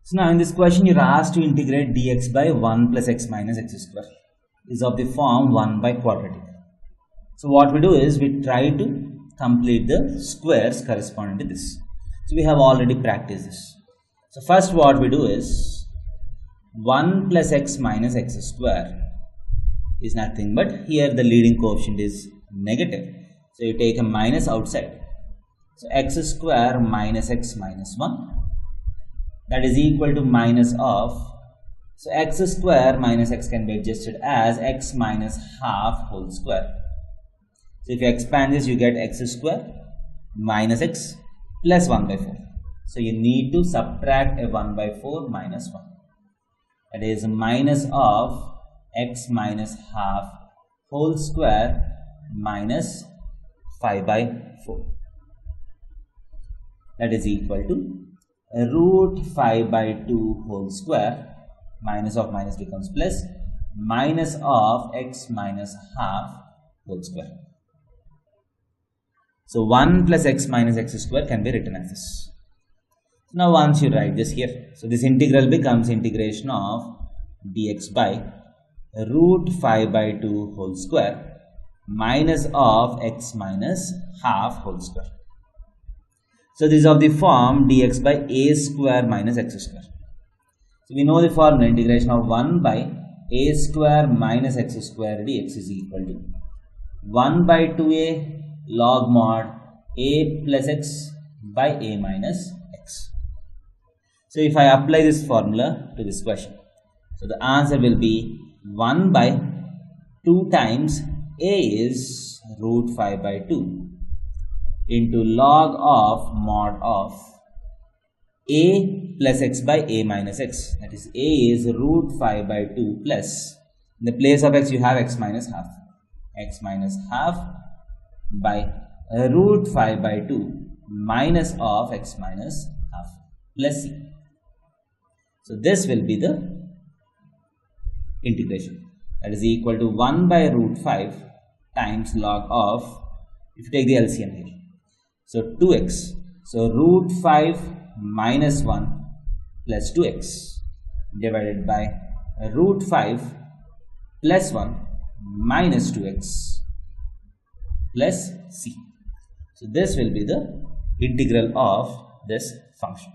So now in this question you are asked to integrate dx by 1 plus x minus x square. Is of the form 1 by quadratic. So what we do is we try to complete the squares corresponding to this. So we have already practiced this. So first what we do is 1 plus x minus x square is nothing but here the leading coefficient is negative. So you take a minus outside. So x square minus x minus 1, that is equal to minus of, so x square minus x can be adjusted as x minus half whole square. So if you expand this, you get x square minus x plus 1 by 4. So you need to subtract a 1 by 4 minus 1. That is minus of x minus half whole square minus 5 by 4. That is equal to root 5 by 2 whole square, minus of minus becomes plus, minus of x minus half whole square. So 1 plus x minus x square can be written as this. Now once you write this here, so this integral becomes integration of dx by root 5 by 2 whole square minus of x minus half whole square. So this is of the form dx by a square minus x square. So we know the formula, integration of 1 by a square minus x square dx is equal to 1 by 2a log mod a plus x by a minus x. So if I apply this formula to this question, so the answer will be 1 by 2 times a is root 5 by 2 into log of mod of a plus x by a minus x, that is a is root 5 by 2 plus, in the place of x you have x minus half by root 5 by 2 minus of x minus half plus c. So this will be the integration, that is equal to 1 by root 5 times log of, if you take the LCM here, so 2x, so root 5 minus 1 plus 2x divided by root 5 plus 1 minus 2x plus c. So this will be the integral of this function.